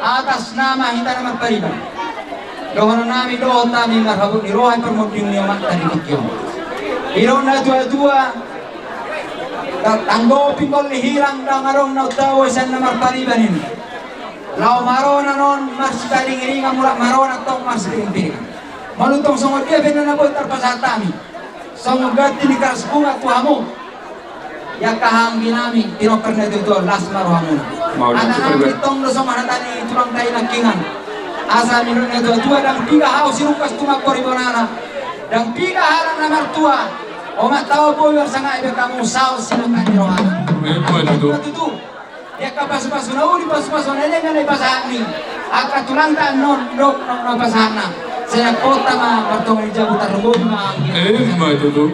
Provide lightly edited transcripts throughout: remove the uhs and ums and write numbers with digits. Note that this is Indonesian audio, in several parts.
atas nama kita nama pariban. Dohon nami dohon nami marhabut ni rohan permuting ni mak tadi dikiom. Iron na tua tanggo pinggol ni hirang dang arong na utawa san nama pariban ini. Lau marona non mas tadi ngiringan mulak marona tong mas ringan. Maluntong songod dia benar na boy terpasatami. Songod gati ni keras bunga tuamu. Ya kahang ginami pinoker na itu las marohamuna. Anak itong lo sama tani tulang tayo nakingan. Asa minun na tua dan tiga haus sirukas tumak koribonana. Dan tiga harang na martua. O matawa po yung sanga ibe kamu saus sinukan ni rohana. Itu ya kapas-pas na uli pas-pas na nga na ipasahani. Aka tulang taan non dok na pasahana. Saya kota ma partong ni jabu tarungo ma. Itu.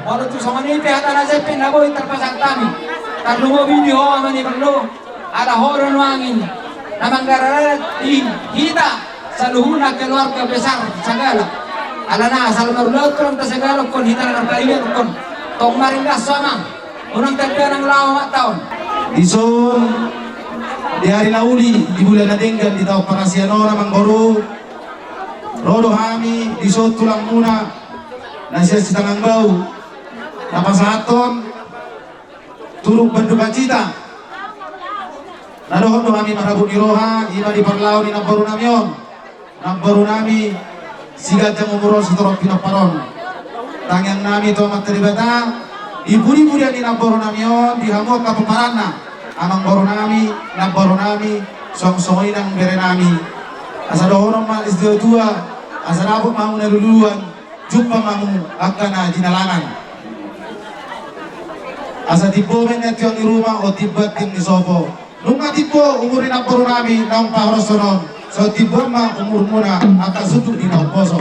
Walau tu sama ni pihak tanah sepen na boy terpasang kami. Tarungo video amani perlu. Ada horon wangin namang garara di kita saluhuna keluarga besar segala alana asal marulat kon ta segala kon hita na pariyan kon tong maringga sama unang tagda ng lawa taon Dison di hari lauli di bulan Nadenggan di tahun Pangasiano namang goro rodo kami disot tulang muna nasiya si tangang bau napasahaton turuk banduka cita. Nadohon do kami marabut ni roha, ima di parlaw ni nambaru namion. Nambaru nami sigat jang umuro setorok pinaparon. Tangyang nami to materibata, iburi-buri ni nambaru namion dihamuk kapaparana. Amang baru nami, nambaru nami, song-songoy ng bere nami. Asa dohon ang malis tua, asa nabot mamu naluluan, jumpa mamu akan na dinalangan. Asa tibomen at yung ni rumah o tibat yung ni sopo. Nung tipo umurin ang puro namin ng pahorosonon. So tipo ma umur muna akan sudut di daun poso.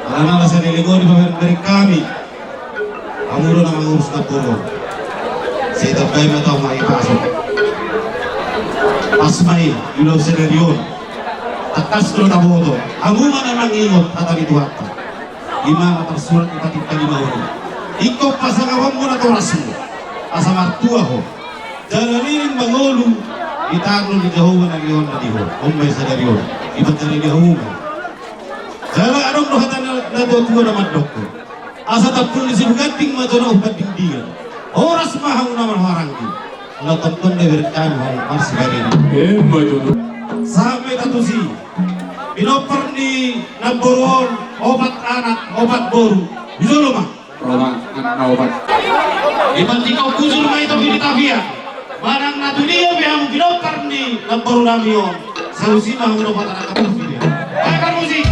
Alam na sa niligo di paberi kami. Amuro na mangurus na puro. Sa itabay mo ito maipasok. Pasmay, ilaw sa reliyon. Takas ko na boto. Amuma na mangingot at abituat. Ima matarsulat ipatid kalimaon. Ikaw pasangawang mo na toras mo. Asa martua ho dalaliring mangolu itaglo ni Jehovah na liyon na diho umay sa dariyo ibat na rin Jehovah jala anong nuhatan na dotuwa na madok ko asa tapul ni sibugating madona upating diyan oras mahang na marharang di latapton na berkan ho mars garin sampai tatusi pinopar ni namboron obat anak obat boru bijolo mah Roma anak obat. Iban ikaw kusur na ito pinitafia. Manang na dunia biyang binokar ni nambaru namiyon. Sa usima ang unobat anak kapag video. Akan musik!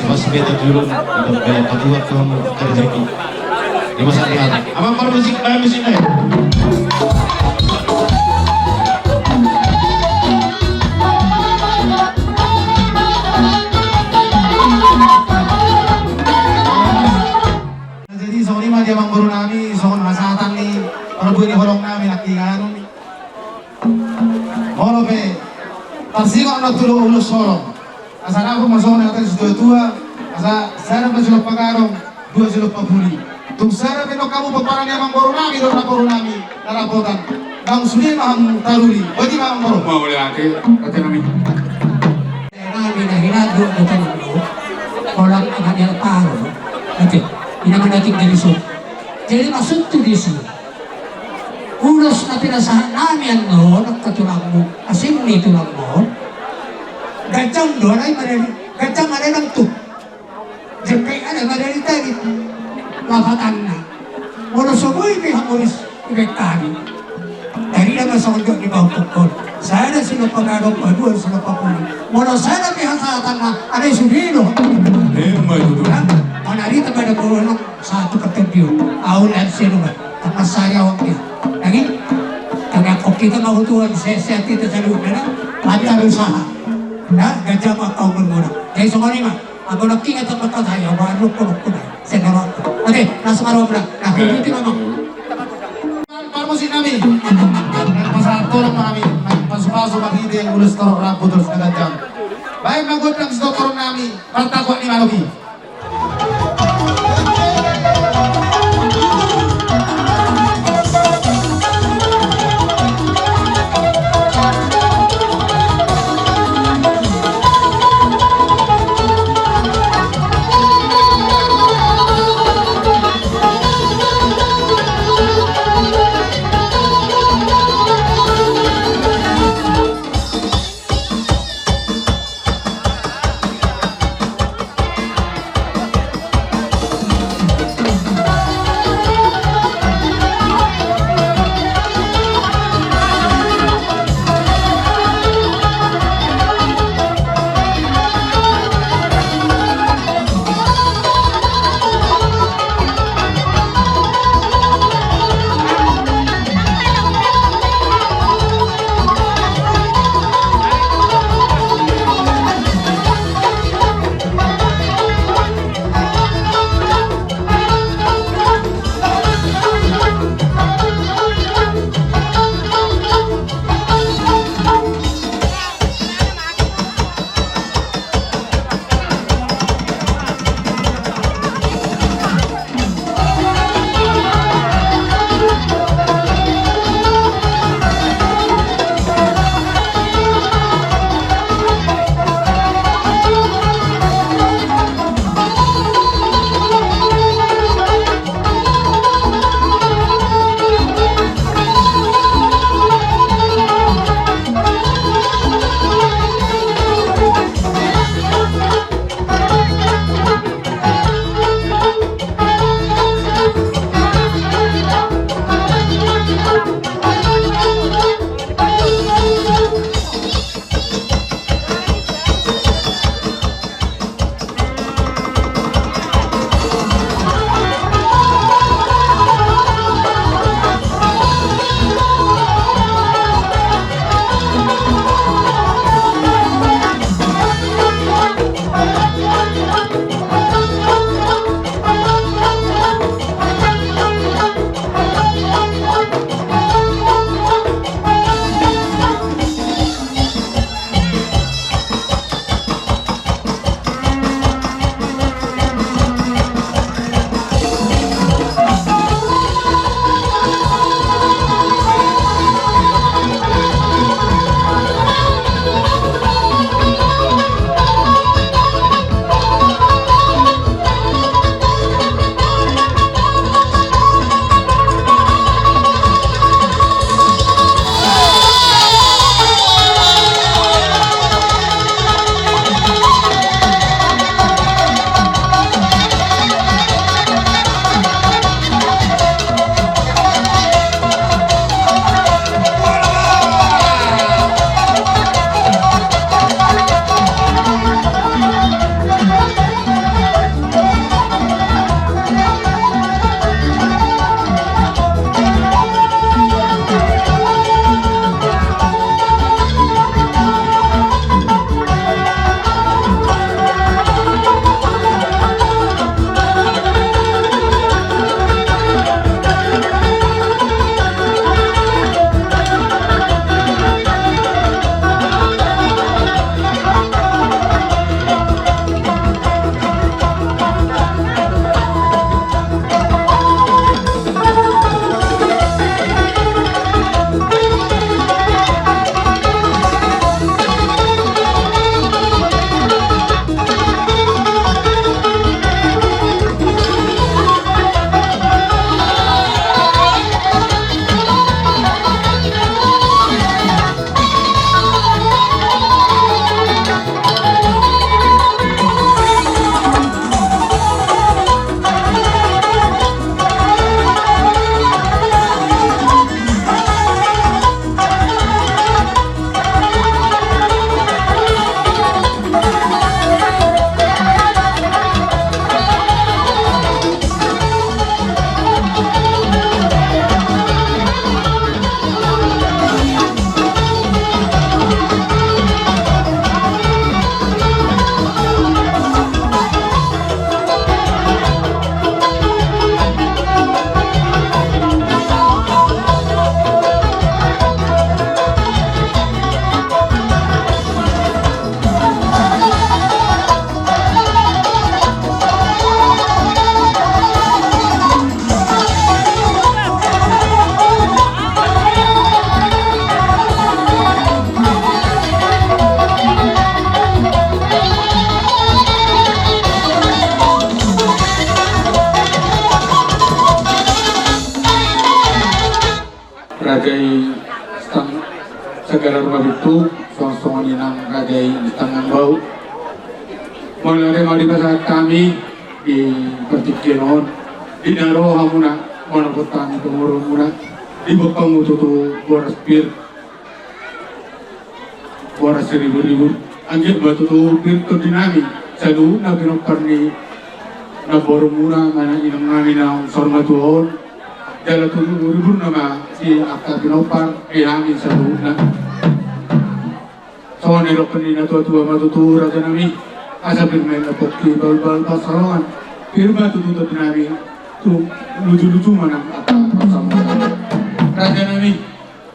Mas beda dulu untuk gaya kedua kamu terjadi di masa depan. Apa para musik bagus ini? Jadi sorry mah dia baru nami, soal masatan nih, orang boleh horong nami nakingan. Molo be, Parsiko na tulo ulo sorong. Asa na ako masong na tayo sa tua. Asa sarap na sila pagarong, dua sila paguli. Tung sarap ino kamu pagparang niya mang boronami, doon na boronami, narapotan. Kang suni mahang taruli, wadi mahang borong. Mau boleh ate namin. Namin na hinado na tanong orang ang kanyang taro. Ate, inaman natin daliso. Jadi maksud tu disi. Ulos na pinasahan namin nagkatulang mo, asing ni tulang mo. Gajang doon ay madali, gajang madali ng tuk. Jepay madali tayo. Lapatan na. Wala sumoy may hamulis ibektani. Dari naman sa kundok ni Bang Tukod. Sana sila pag-arong paduan sila papuli. Wala sana may hasatan na anay sunilo. Mau tutup. Manarita ba na puro ng sa ato katagyo? Aulan sino ba? Tapos sayawag niya. Lagi? Kaya kung kita mahutuan sa tita sa luna na, matarong saha. Na, gadya makauman muna. Kaya sa kanima, ako nagkingat ang magkataya, wano ko na. Senarot. Ate, nasa marawag na. Nakulitin naman. Parmosin namin. Nagpasarto lang namin. Nagpasupaso makhindi ang ulos taro rapo doon sa gajang. Baik magod lang sa doktor namin. Partakwa ni Malogi. negara rumah itu song-song inang kadai di tangan bau mulai mari pasal kami di pertikian di naro hamuna mana kota itu murmuna di bokang itu boras pir boras ribu anjir batu tu pir tu dinami selalu na pinokarni na borumuna mana inang nami na sorma tuhon jala tu ribu nama si akta pinopar ihami selalu na soalnya rokani na tua matu tu raja nami asa pirmain na pokki bal pasarongan pirma tu dinami tu lucu mana akta pasama raja nami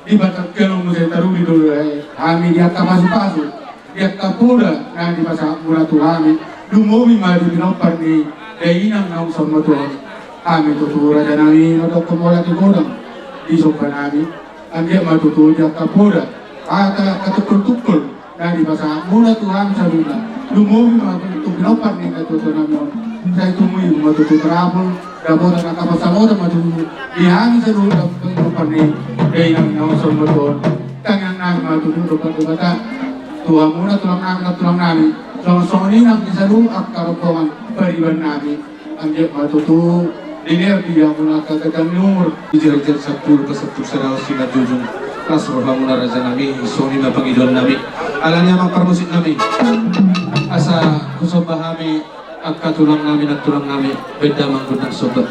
di batas kelong musai taruh di dulu kami di akta pasu di akta poda na di masa mula tu kami lumobi mari pinopar ni dainang naung sama Tuhan kami tutur raja nami untuk kemola di kodang di sopan nami andia matutur di akta poda kata katukul na di masa mula tu kami sabila lumobi mari untuk pinopar ni katutur nami saya tumui matutur terapul dapur dan kapal samudra matutur di kami sabila pinopar ni dainang naung sama Tuhan tangan nami matutur depan kata Tuhan muna tulang nami sama ini nang disaru akarokongan pariban nami anjek matutu diner dia muna katakan nur Dijar-jar sabtu kesabtu sarau sina jujung kelas roha muna raja nami soni na pangidon nami alanya mangparmusit nami asa kusobahami akka tulang nami beda manggunan sobat.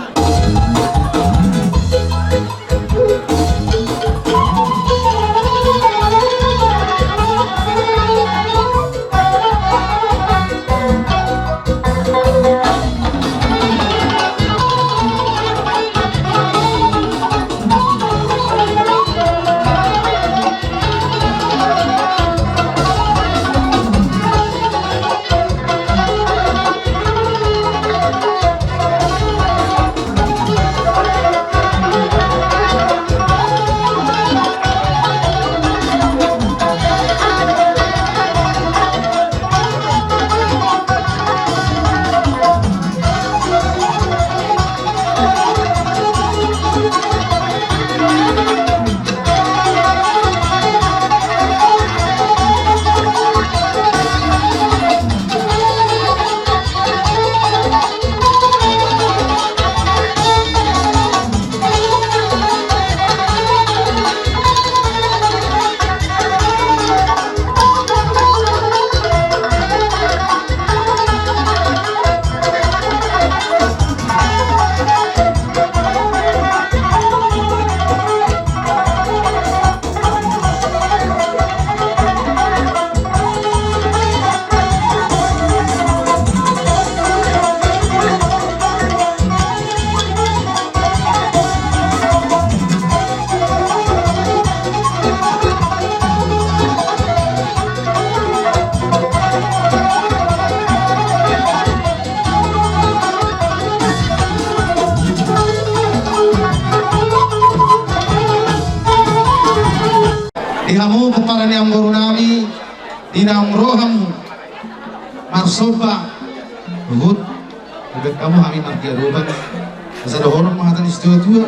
Ihamu kepada yang baru nami dinam roham marsoba buhut lebih kamu kami martia ruban asa dohorong mengatakan istiwa tua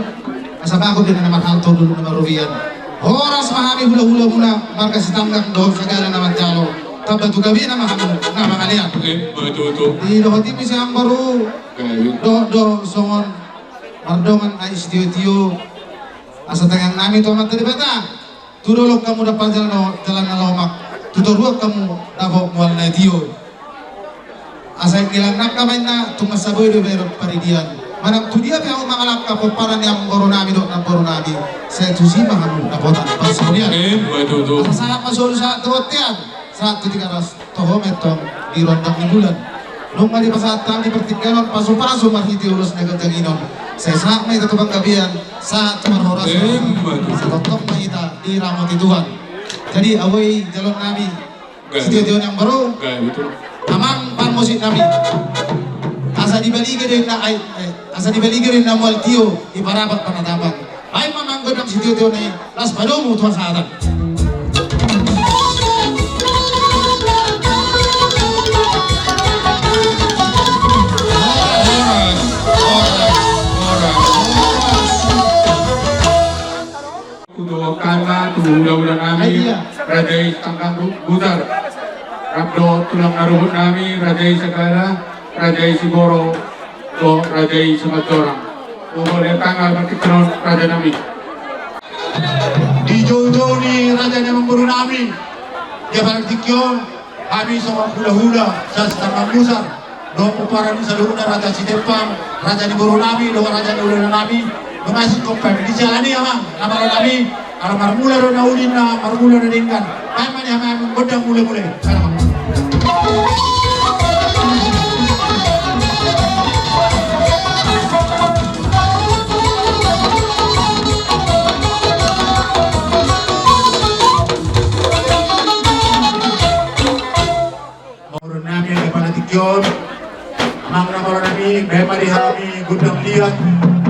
asa aku dengan nama hanto dulu nama rohian horas mahami hula muna marga sitanggak doh segala nama jalo tabatu gabi nama kalian betul di doh tipi yang baru doh songon mardongan istiwa tio asa tangang nami tomat dari bata Tudolok kamu dapat jalan lomak, tudolok kamu dapat mual nadio. Asal kilang nak kami na tumasaboy do bero paridian. Manang tudia kamu mangalap kapoparan yang boronami do na boronami. Saya tusi kamu dapat pasonian. betul Saya masuk sa tuotian. Saat ketika ras tohom etong di rondang di bulan. Nung mali pasat kami pertigalan pasu-pasu mahiti ulus nagajanginon. Saya saat may tatubang gabian saat marhoras sa totok mahita di ramot Tuhan. Jadi away jalon nami studio yang baru amang parmosit nami asa dibaligirin na mualtio iparapat panatapan ay mamanggod ang studio ni las padomo tuwa sa atan. Kudo kanan hula-hula nami, Rajai Tangkang Butar. Rabdo tulang naruhut nami, Rajai Segara, Rajai Sigoro, o Rajai Sumatorang. Boleh tanggal berkiteron Raja nami. Di jauh-jauh ni Raja yang memburu nami. Dia barang tikyon, kami sama hula-hula, sa Tangkang Busar. Doon po para sa luho na Raja Sitepang, Raja ni Buru nami, doon Raja ni Ulan nami. Lumasik ko pa, di siya ani amang, namaro nami, alam marmula ro na ulin na, marmula na din kan. Kaya man yung amang godang muli-muli. Mauron nami ang ipanatikyon, amang namaro nami, kaya marihami, godang liyan,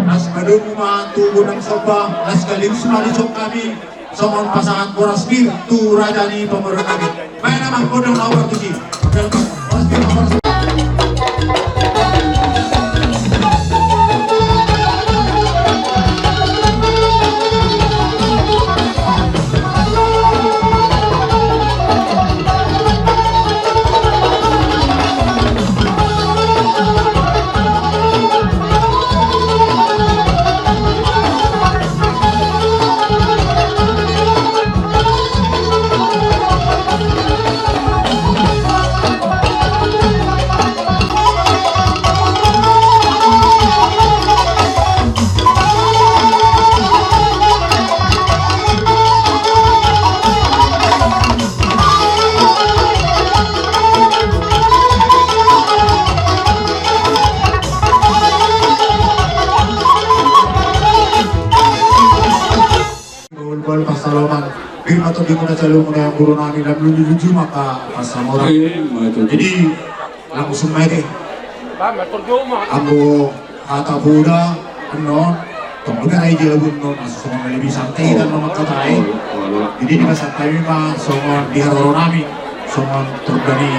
nas madunguman tubo ng soba, nas kalimsumalisok kami, songon pasangan Borasbir, tu Raja ni pemeran kami. Kaya naman godang nawar tusi. Borasbir, Borasbir. Bawal pasalaman, firma to di muna salo muna yang guru namin lang luluju maka pasamora. Jadi langsung main Ambo kata Buddha ano, tunggu na aja lagun no, masuk lebih santai dan memakai. Jadi di masa kami mah songon di haro nami, songon terbani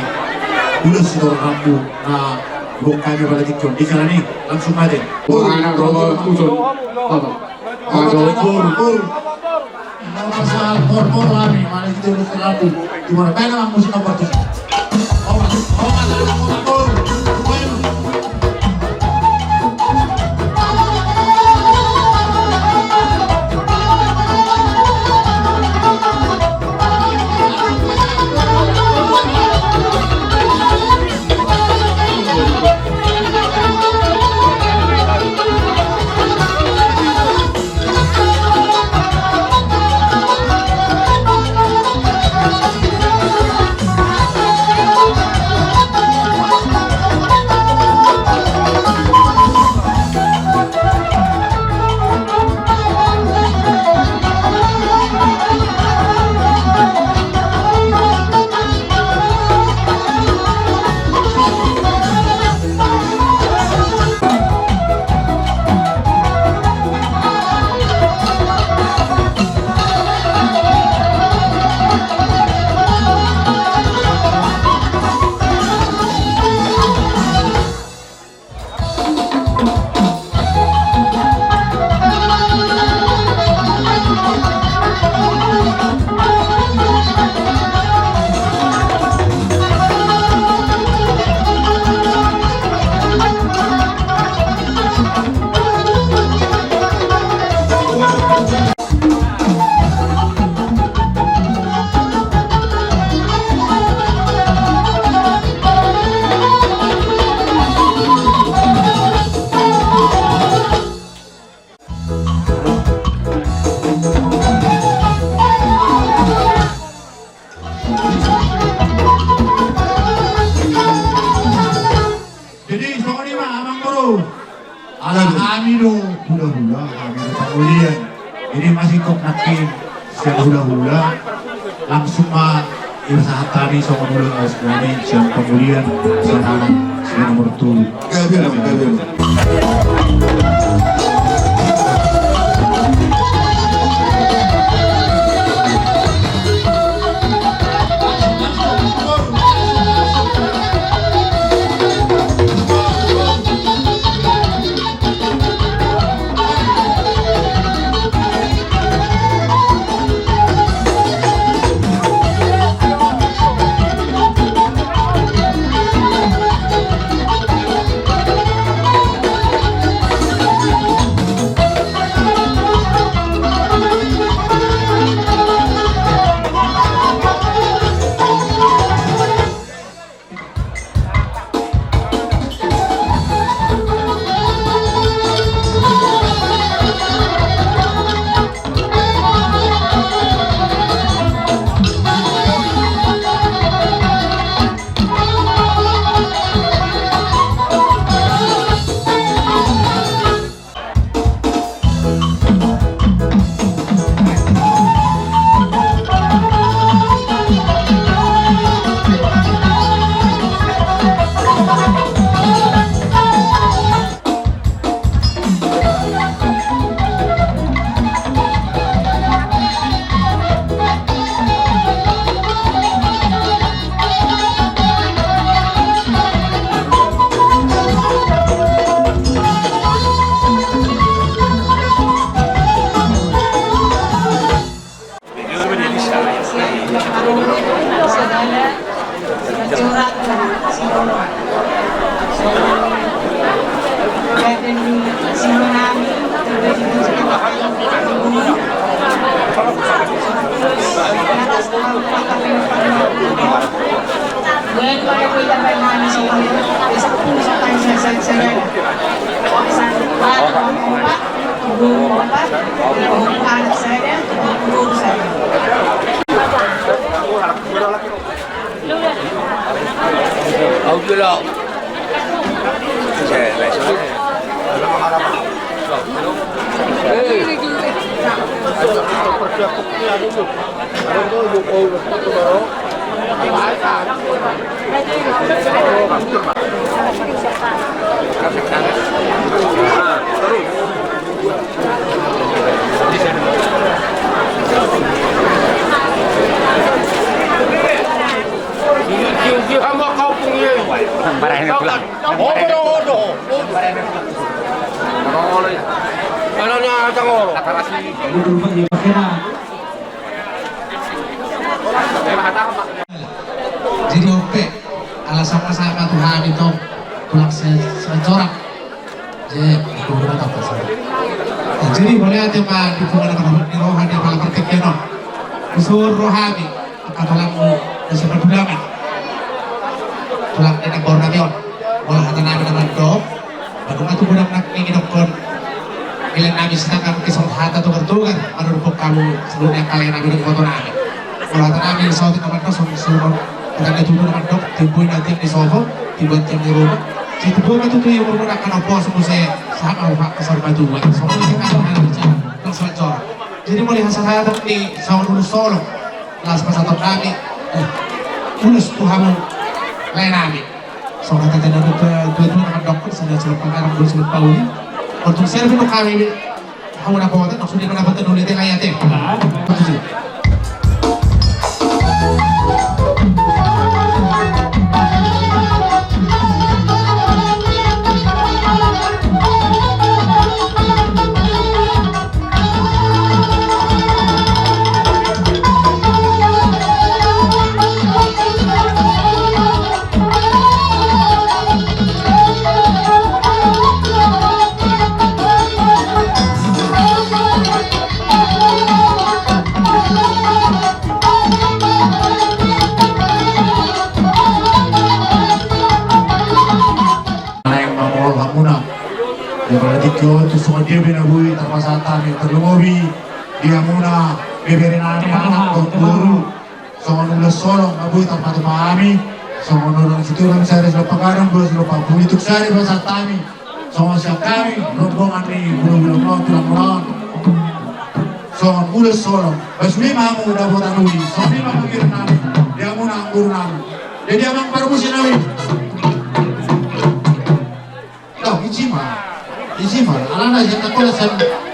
ulas itu rambu. Nah, bukan kami pada tikon di sana nih langsung aja. Anak robo kusun. Pur. Masalah por lami, mana kita udah terlalu. Gimana? Kaya naman musik apa tuh? Por. Ini masih kok nakin siang hula-hula langsung mah usaha tadi sama dulu sebenarnya siang kemudian siang nomor 2. anak saya, guru saya. Jadi oke, ala sama-sama Tuhan itu pulang secorak. Jadi boleh ada pak di pulang di rohani malah berkekian usul rohani katalanmu dan seperdulangan pulang di negor nabion olah hata nabi naman dok bago nga tubulang nakingin dokon ilan namin sinagang kisong hata tugar-tugar manurupok kamu sebelumnya kalian nabi ng foto namin olah hata namin sa atin naman dok sumunod pagkanda tubo naman dok tiboy natin ni Sofo tibuan tiyan ni Roma si tiboy matutuyo mo muna ka ng poso mo sa hapa kasar maduwa so mo si kato na namin ng salajora jadi mo lihat sa hatang ni sa unulus solo las pasatong namin ulus tuhamu lain namin so natatanda na dua-dua naman dokter sa sulat pangarang dulu sulat pauli untuk serve no kami hamu na po natin sulit na natin ulit ay ate itu semua dia binabui terpasatan yang terlumobi dia muna beberenani anak guru sama nulis solong nabui tanpa memahami sama nulis itu kami saya sudah pengarang gue sudah politik saya pasatami sama siap kami rombongan nih belum tulang mulan sama nulis solong basmi mamu udah buat anui sama ini mamu kirinami dia muna guru nami jadi abang perbusi nawi dah Ijima, anak-anak yang tak kuasa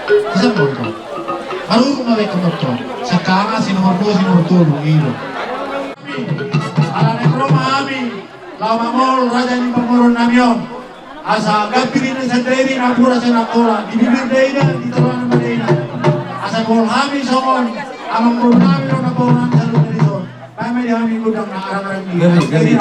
bisa bodoh. Baru mereka bodoh. Sekarang si nomor 2 si nomor 2 begitu. Anak-anak Roma kami, lama mall raja ini pemurun namion. Asa gapirin sendiri napura senakola di bibir deina di tawanan deina. Asa mall kami somon, amang mall kami na pura selalu dari son. Kami di kami gudang na arang-arang ini.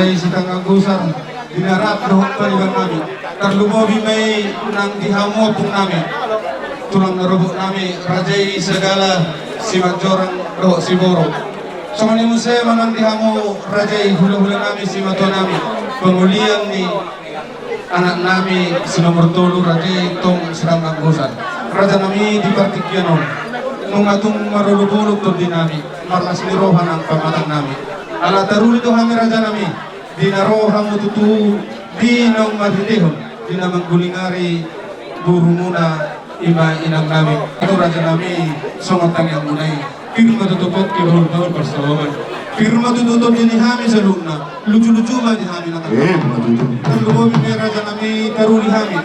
Rajai Sitang Agusar dinarap dohok paliban kami terlumobi may nang dihamo pung nami tulang narubok nami Rajai segala si Majorang dohok si Boro sama ni Muse manang dihamo Rajai hula-hula nami si Matua nami pengulian ni anak nami si nomor 3 Rajai tong Sitang Agusar Raja nami di Partikyanon nung atong marulubulog to din nami marlas ni Rohan ang pamatang nami ala taruli to kami Raja nami dinarohang mututu di nang matitihon di na manggulingari buru muna ima inang nami ito Raja nami songatang yang munay firma tutupot kibahul-bahul persawaman firma tututun din hami sa luna lucu-lucu ba di hami nakatapos ang lumobi may Raja nami taruli hami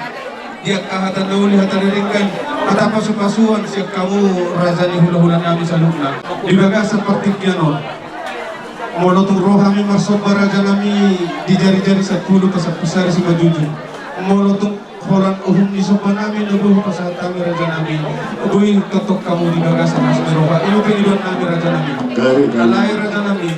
dia kahatan nauli hatariringkan matapos pasuan siya kamu Raja ni hula-hula nami sa luna di bagas sa Partikyanon molotong roh kami marsoba Raja nami di jari-jari 10 ke 10 sari si Majuju molotong holan uhum ni soba nami nabuh pasal kami Raja nami ubuin ketok kamu di bagasan asmi roha iyo piniduan nami Raja nami alay Raja nami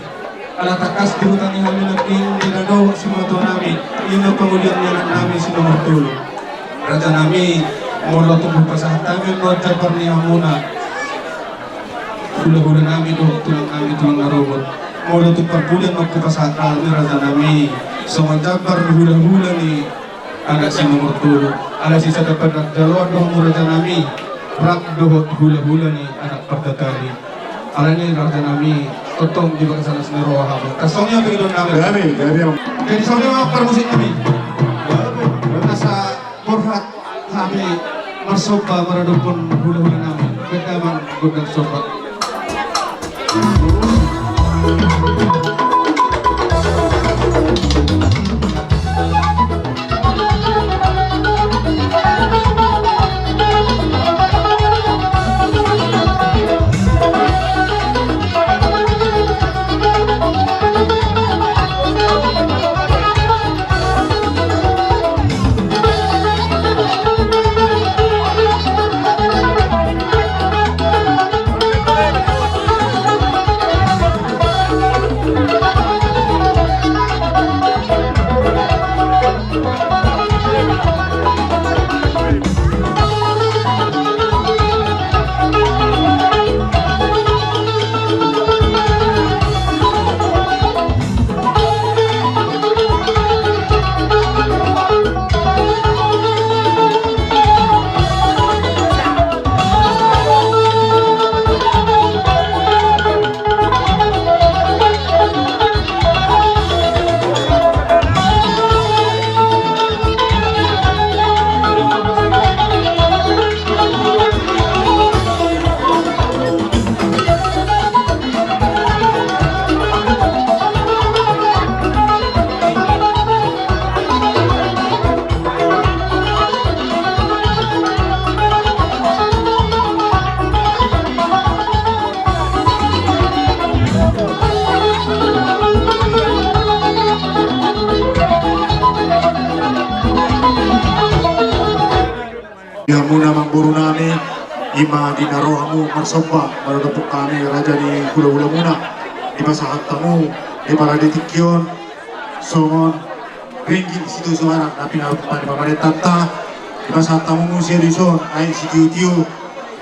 ala takas di hutan ni kami naging dinadaw si Matua nami ino pangulian niya nami si nomor 3 Raja nami molotong pasal kami no jabar ni hamuna hula-hula nami tulang kami tulang narobot mula tu perbulan magkapasakal ni Raja nami so magdabar hula-hula ni anak si nomor 2 ala si sa dapat nagdalawa doon mo Raja nami rak dohot hula-hula ni anak pagdakali ala ni Raja nami totong di bangsa na sinaroha habo kasongnya pagidon namin jadi songnya mga parmusik kami nasa porhat kami marsopa maradopon hula-hula namin kaya man gudang sopa Muna mangburu nami ima dinarohamu marsoba marudupuk kami Raja di hula-hula muna ima sahat tamu di Paraditikyon songon ringgit situ suara napi narupan di pamade tata ima sahat tamu musia di son ay si tiu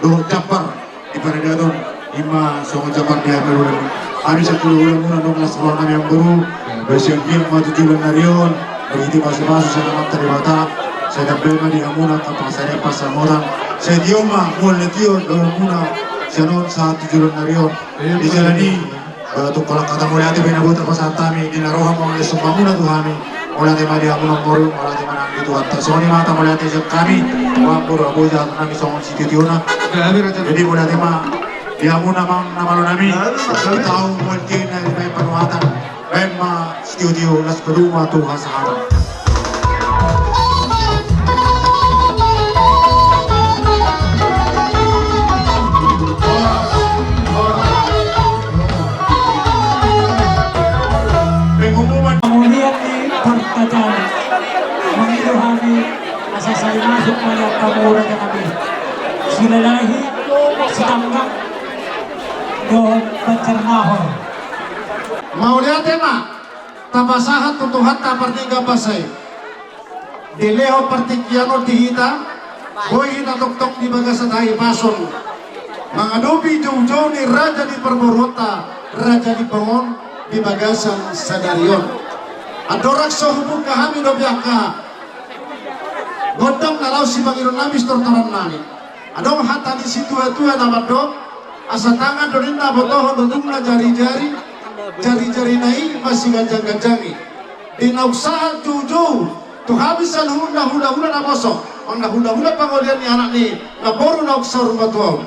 doh japar di Paradadon ima songon japar di Amerulan hari sa hula-hula muna dong las ruang nami yang baru bersiang biang maju julan narion berhenti masuk-masuk sa namat teribata saya dapat di Amuna kapal saya pasal orang saya dioma mulai tio dalam Amuna saya non saat tujuan narion di jalan ini tu kalau kata mulai hati bina buat pasal kami di naroha mulai semua Amuna tuh kami mulai hati di Amuna moru mulai hati mana itu antar soalnya mata mulai hati kami orang bodoh abu jalan kami soal si tiona jadi mulai hati di Amuna nama lo nami tahu mungkin dari bayi penuatan bayi studio las kedua tuh hasil kemudian di perkataan mengiluhani asa saya masuk pada kamu Raja kami silalahi setanggap do pencernahor mau lihat tema tabasahat tutuhat taparniga basay. Dileho partikiano tihita, boy hita tuktok di bagasan hai pason. Mga dobi jauh-jauh ni Raja di Perborota, Raja di Bangon, di bagasan Sadarion. Adorak sohubung kami dobiaka, godang kalau si Bangiron namis tortoran nami. Adong hata di situ itu ada badok, asa tangan dorinda botoh dodungna jari-jari naik masih gajang-gajangi. Di nausaha jauh-jauh, tuh habisan hula-hula na bosok. Ang hula-hula pangolian ni anak ni, naboru nauksar batuaw.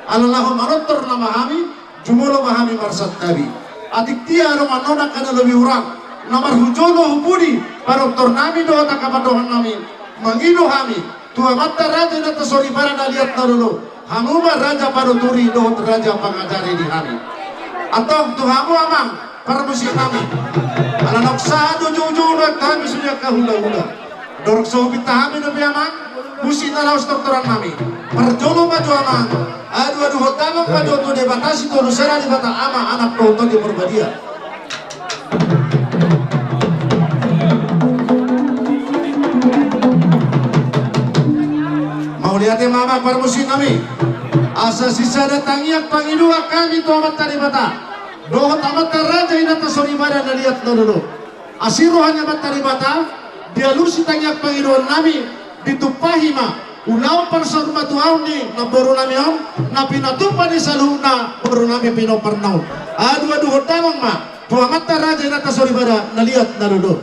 Alallahu manotor na mahami, jumulo mahami marsat tabi. Adik tia arong anona kana lebih urang. Namar hujolo hubudi, parok tornami doa takabadohan nami. Mangido hami, tua mata raja na tasori para naliat narulu. Hamuma raja paruturi doa raja pangajari di hami. Atau tuhamu amang, para musik nami. Alanok sado jujur kami sudah kahula-hula. Dorok sohubit tahami nabi amang, musik nalaus doktoran nami. Perjolo maju amang. Aduh hotangan pada untuk debatasi kalau serah di bata ama anak kau di perbadia. Mau lihat mama permusim kami. Asa sisa datangiak pangidua kami tu amat tadi bata. Dohot amat raja ina tasori badan lihat dulu. Asiru hanya amat tadi bata. Dia lusi tangiak pangiduan nami ditupahi ma. Ulau persor matuaw ni na boro nami on na pinatupa ni saluna boro nami pinopernaw. Aduh hotamang ma tuamat raja na tasori bada naliat narudo.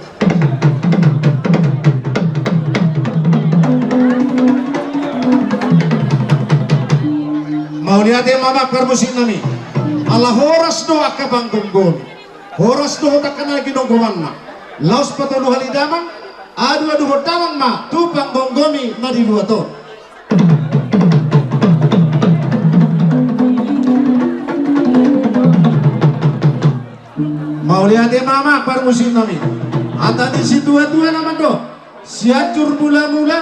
Mau lihat mama permusin nami. Allah horas doa ka banggongon. Horas doa tak kenal ginonggoman ma. Laos patulu halidamang. Aduh hotamang ma tu banggongomi madi dua to. Mau lihat mama permusim nami. Ata di situ dua nama do. Siacur mula-mula,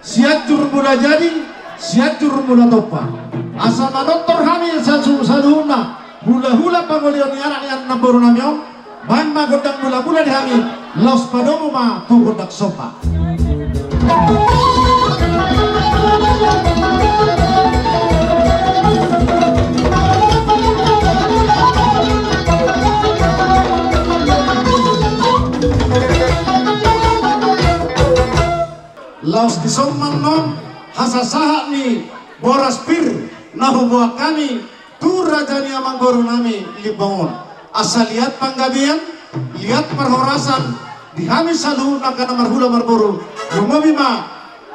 siacur mula jadi, siacur mula topa. Asal manoktor hamil saluna hula-hula pangolion ni anak yang namboru namiong. Bahan magodang mula-mula di hamil. Los padomu ma tu godak sopa. Laos di somang nom hasasaha ni boras pir nahubuak kami tu raja ni amang boru nami libangon. Asal lihat panggabian, lihat perhorasan di hami salu na kana marhula marboru lumabi ma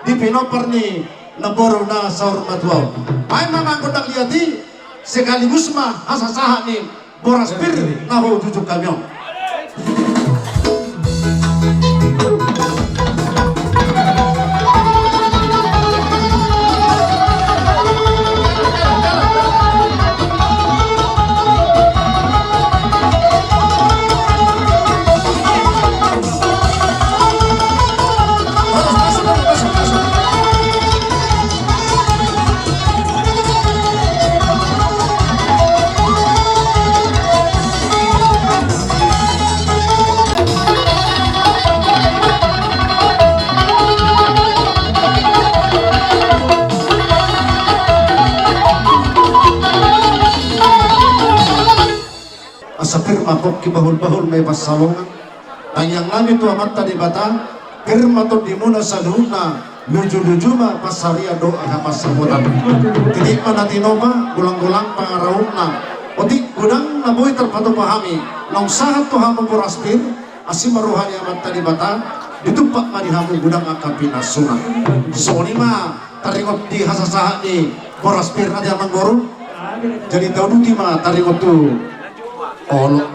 di pinoper ni naboru na saur matuaw. Ay mamang godak liati sekaligus ma hasasaha ni boras pir nahu jujuk kamyong. Firma kok kibahul-bahul may pasalongan tanyang nami tu amat tadi bata firma to dimuna saluna luju-luju ma pasaria doa kapasamutan tidak manatinoba gulang-gulang pangarawna otik gudang naboy terpatu pahami nong sahat tu hamu puraspir asim maruhani amat tadi bata ditumpak manihamu gudang akapina sunat soni ma taringot di hasasaha di puraspir na di amang goro jadi tahu ma taringot tu olok.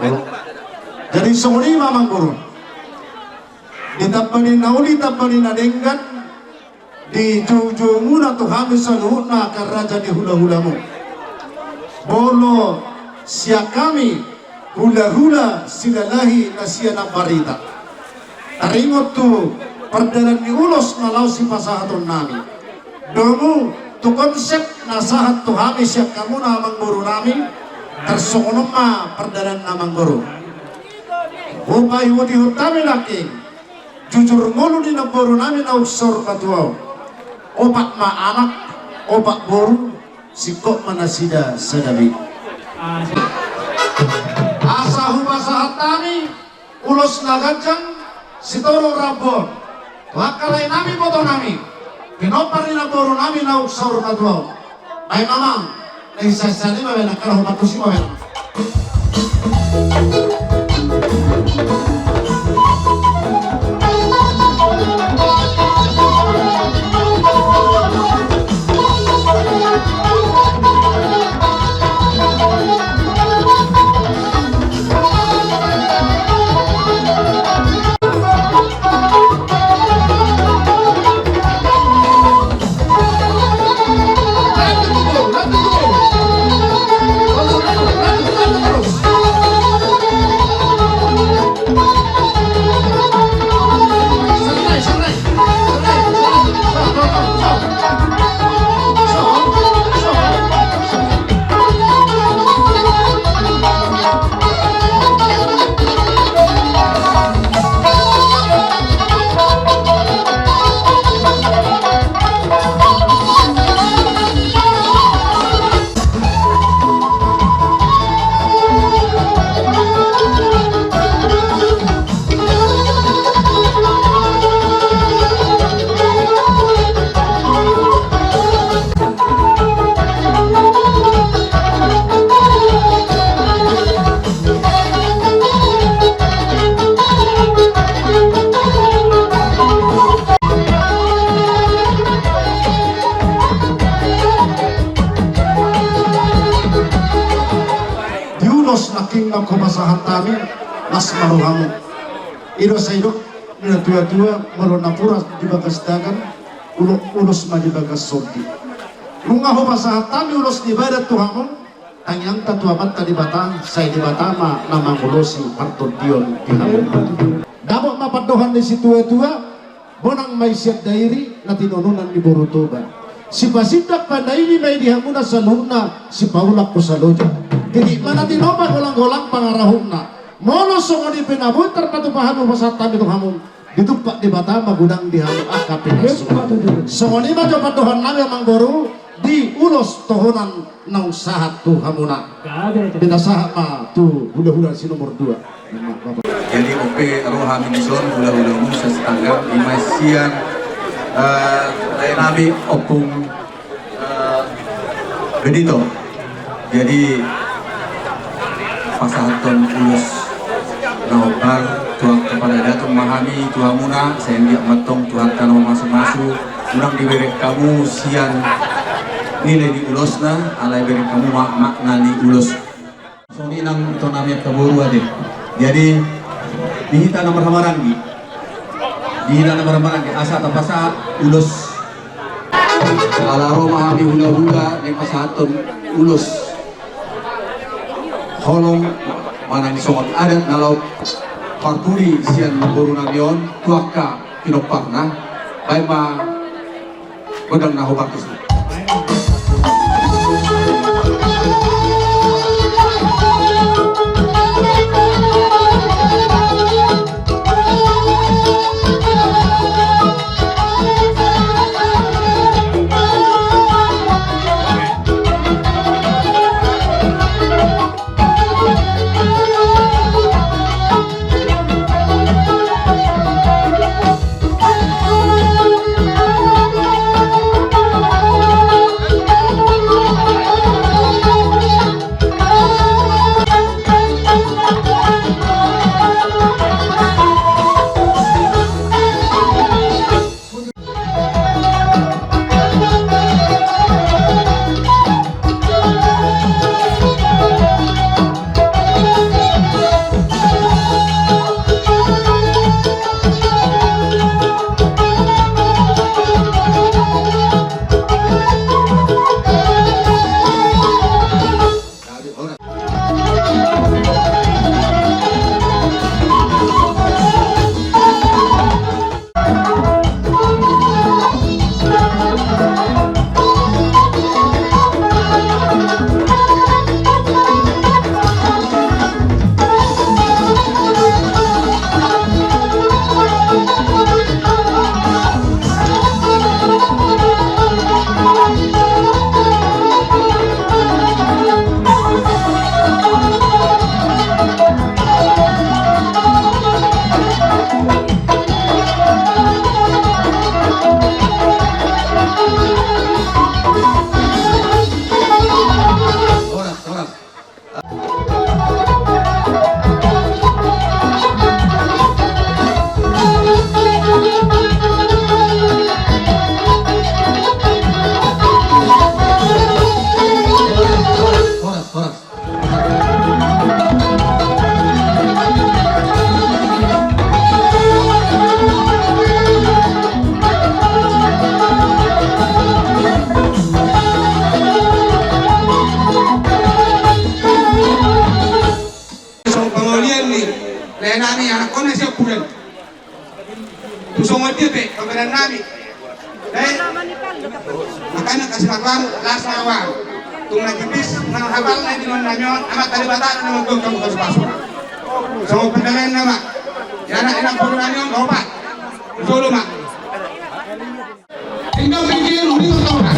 Jadi soni mamang guru ditapani nauli tapani nadenggan di jujunguna tu habis saluna karaja di hula-hulamu bolo siak kami hula-hula silalahi nasiana barita taringot tu perdalan di ulos nalau si pasahatun nami domu tu konsep nasahat tu habis siak kamu namang guru nami tersokonom ma perdalan namang guru upay wudi hutami laking jujur ngulu di naboro namin na uksor patuaw opak maanak opak boru sikok manasida sa gabi asa hubasahat nami ulos na gadyang sitoro rabon wakalay nami boto nami pinopar ni naboro namin na uksor patuaw ay mamang na isasali mawela karaho patusi mawela na kumasahan kami mas maruhamo iro sa iro na tua-tua malonapura di bagas dagan ulos ma di bagas sorti runga ho masahan kami ulos di badat tuhamon tangyang tatuamat ta di batang say di batama namang ulosi partondion tihamon dabo mapadohan di si tua-tua bonang may siyat dairi na tinununan di Borutoba si pasidak pandaini may dihamuna sa luna si Paulak ko sa loja jadi mana tinoba golang-golang pangarahumna mono songoni pinabut terpatupahan upasat tabi tuhamun ditumpak di batama gudang dihamu akapinas songoni ma coba Tuhan nabi manggoru di ulos tohonan na usahat tuhamuna binasahat ma tu hula-hula si nomor 2 jadi OP Roha Minson hula-hula musa setangga imasian nabi opung Benito jadi pasahaton ulus naobar tuang kepada datung mahami tuhamuna saya dia matong tuhan tanah masuk-masuk ulang diberi kamu sian nilai di ulosna alai beri kamu makna di ulos so ini nang itu namanya kaburu adik jadi dihita nomor hamarangi dihita nomor hamarangi asa tanpa saat ulos ala Roma mahami hula-hula di pasahaton ulus holong mana disongot adat nalau parturi sian buru nabion tuaka pinopak na baik ma godang naho bagus nami anak kona siya kulen. Tusong dia pe kabaran nami. Dahil makanya kasih kabar las nawa. Tung nagipis nang habal na dinon nanyon amat talibatan na magkong kamu kasupasura. So pendalayan nama. Yana inang puro nanyon opat. Solo mak. Tinggal pikir udah tahu kan.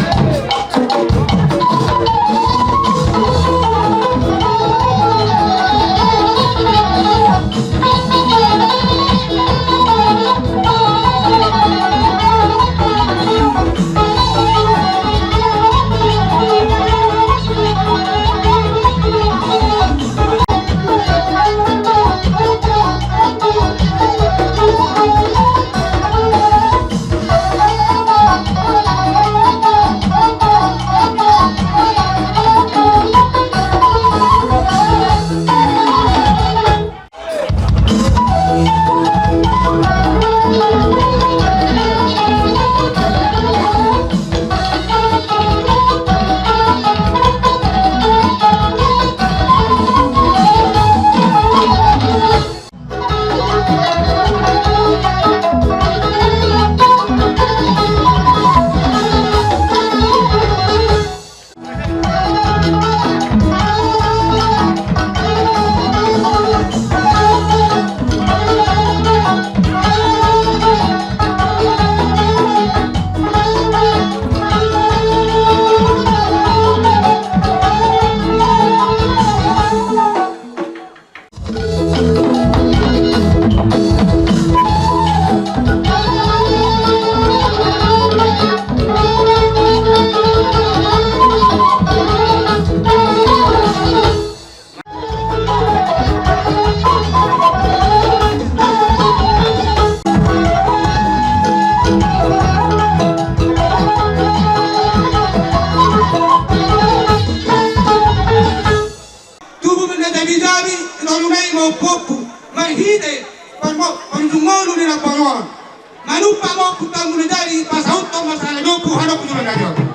Mahide panjungono ni na pangon. Manupa mo putang mo na dari pasaut to masalah dopo hanap ko na